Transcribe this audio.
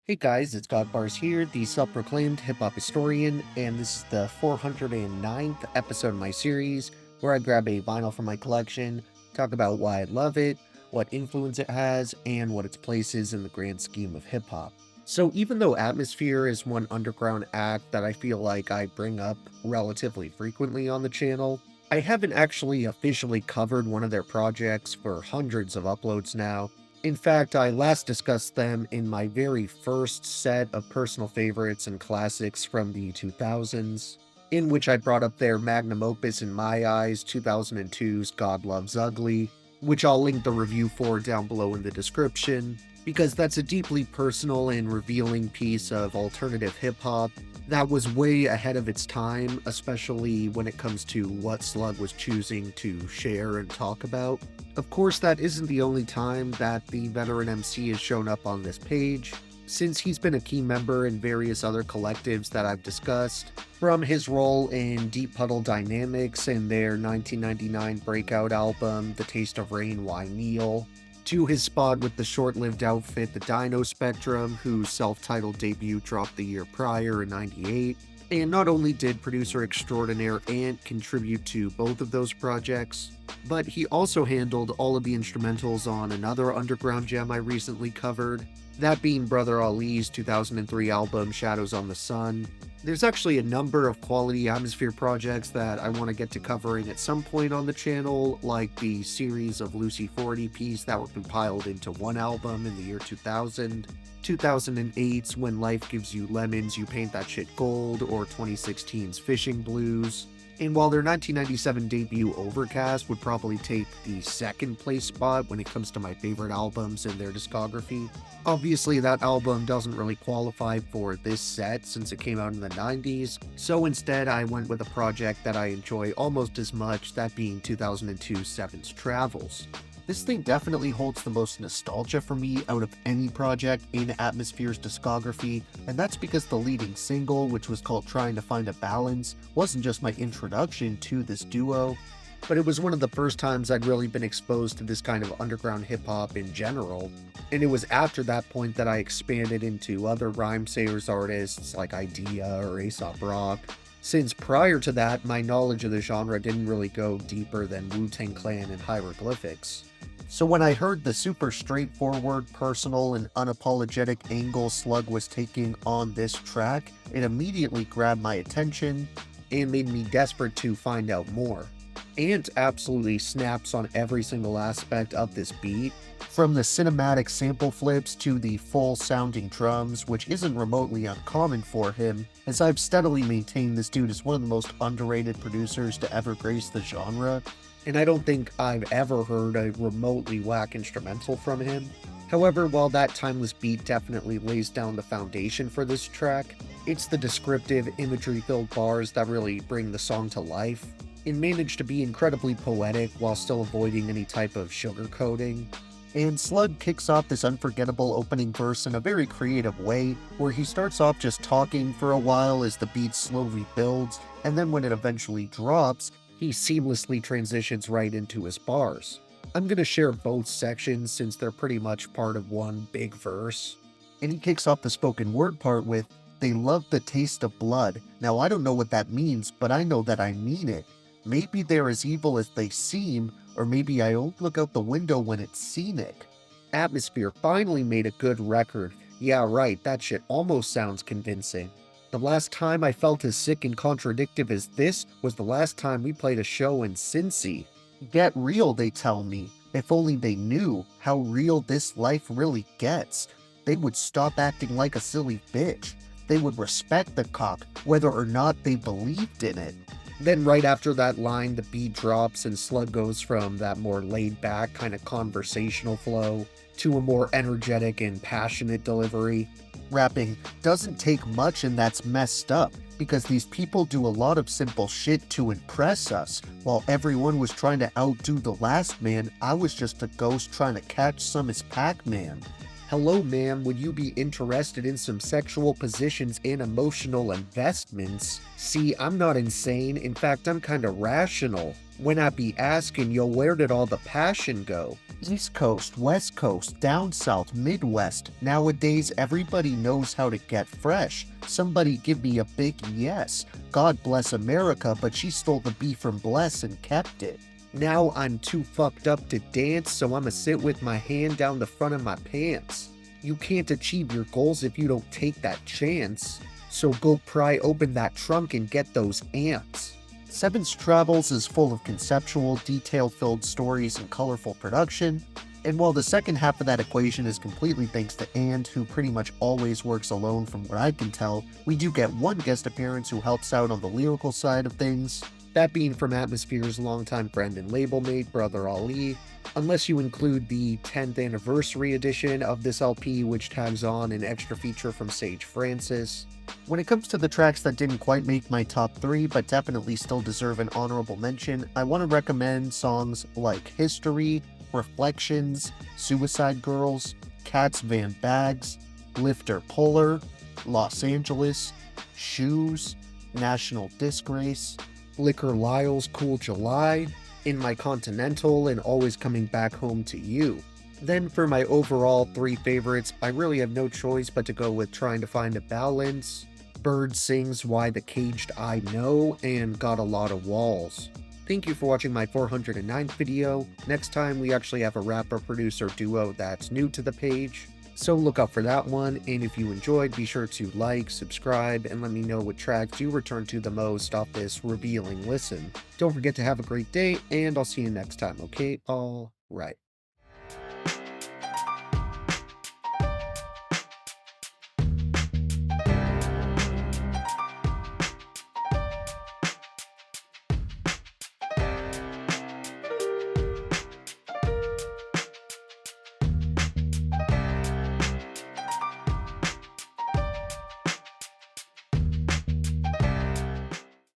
Hey guys, it's Godbars here, the self-proclaimed hip-hop historian, and this is the 409th episode of my series, where I grab a vinyl from my collection, talk about why I love it, what influence it has, and what its place is in the grand scheme of hip-hop. So even though Atmosphere is one underground act that I feel like I bring up relatively frequently on the channel, I haven't actually officially covered one of their projects for hundreds of uploads now. In fact, I last discussed them in my very first set of personal favorites and classics from the 2000s, in which I brought up their magnum opus in my eyes, 2002's God Loves Ugly, which I'll link the review for down below in the description, because that's a deeply personal and revealing piece of alternative hip-hop that was way ahead of its time, especially when it comes to what Slug was choosing to share and talk about. Of course, that isn't the only time that the veteran MC has shown up on this page, since he's been a key member in various other collectives that I've discussed, from his role in Deep Puddle Dynamics in their 1999 breakout album, The Taste of Rain, Why Kneel, to his spot with the short-lived outfit The Dino Spectrum, whose self-titled debut dropped the year prior in '98. And not only did producer extraordinaire Ant contribute to both of those projects, but he also handled all of the instrumentals on another underground gem I recently covered, that being Brother Ali's 2003 album Shadows on the Sun. There's actually a number of quality Atmosphere projects that I want to get to covering at some point on the channel, like the series of Lucy Ford EPs that were compiled into one album in the year 2000, 2008's When Life Gives You Lemons, You Paint That Shit Gold, or 2016's Fishing Blues. And while their 1997 debut Overcast would probably take the second place spot when it comes to my favorite albums in their discography, obviously that album doesn't really qualify for this set since it came out in the 90s, so instead I went with a project that I enjoy almost as much, that being 2002's Seven's Travels. This thing definitely holds the most nostalgia for me out of any project in Atmosphere's discography, and that's because the leading single, which was called Trying to Find a Balance, wasn't just my introduction to this duo, but it was one of the first times I'd really been exposed to this kind of underground hip-hop in general, and it was after that point that I expanded into other Rhymesayers artists like Idea or Aesop Rock, since prior to that, my knowledge of the genre didn't really go deeper than Wu-Tang Clan and hieroglyphics. So when I heard the super straightforward, personal, and unapologetic angle Slug was taking on this track, it immediately grabbed my attention and made me desperate to find out more. Ant absolutely snaps on every single aspect of this beat, from the cinematic sample flips to the full-sounding drums, which isn't remotely uncommon for him, as I've steadily maintained this dude is one of the most underrated producers to ever grace the genre, and I don't think I've ever heard a remotely whack instrumental from him. However, while that timeless beat definitely lays down the foundation for this track, it's the descriptive, imagery-filled bars that really bring the song to life, and manage to be incredibly poetic while still avoiding any type of sugarcoating. And Slug kicks off this unforgettable opening verse in a very creative way, where he starts off just talking for a while as the beat slowly builds, and then when it eventually drops, he seamlessly transitions right into his bars. I'm gonna share both sections since they're pretty much part of one big verse. And he kicks off the spoken word part with, "They love the taste of blood." Now I don't know what that means, but I know that I mean it. Maybe they're as evil as they seem, or maybe I don't look out the window when it's scenic. Atmosphere finally made a good record. Yeah, right, that shit almost sounds convincing. The last time I felt as sick and contradictive as this was the last time we played a show in Cincy. Get real, they tell me. If only they knew how real this life really gets, they would stop acting like a silly bitch. They would respect the cock, whether or not they believed in it. Then right after that line, the beat drops and Slug goes from that more laid-back kind of conversational flow to a more energetic and passionate delivery. Rapping doesn't take much, and that's messed up, because these people do a lot of simple shit to impress us. While everyone was trying to outdo the last man, I was just a ghost trying to catch some as Pac-Man. Hello, ma'am, would you be interested in some sexual positions and emotional investments? See, I'm not insane. In fact, I'm kinda rational. When I be asking, yo, where did all the passion go? East Coast, West Coast, down South, Midwest. Nowadays, everybody knows how to get fresh. Somebody give me a big yes. God bless America, but she stole the beef from Bless and kept it. Now I'm too fucked up to dance, so I'ma sit with my hand down the front of my pants. You can't achieve your goals if you don't take that chance. So go pry open that trunk and get those ants. Seven's Travels is full of conceptual, detail-filled stories and colorful production, and while the second half of that equation is completely thanks to And, who pretty much always works alone from what I can tell, we do get one guest appearance who helps out on the lyrical side of things, that being from Atmosphere's longtime friend and label mate, Brother Ali, unless you include the 10th anniversary edition of this LP, which tags on an extra feature from Sage Francis. When it comes to the tracks that didn't quite make my top 3 but definitely still deserve an honorable mention, I want to recommend songs like History, Reflections, Suicide Girls, Cats Van Bags, Lifter Puller, Los Angeles, Shoes, National Disgrace, Liquor Lyle's Cool July, In My Continental, and Always Coming Back Home to You. Then for my overall 3 favorites, I really have no choice but to go with Trying to Find a Balance, Bird Sings Why the Caged Eye Know, and Got a Lot of Walls. Thank you for watching my 409th video. Next time we actually have a rapper-producer duo that's new to the page, so look out for that one, and if you enjoyed, be sure to like, subscribe, and let me know what tracks you return to the most off this revealing listen. Don't forget to have a great day, and I'll see you next time, okay? Alright.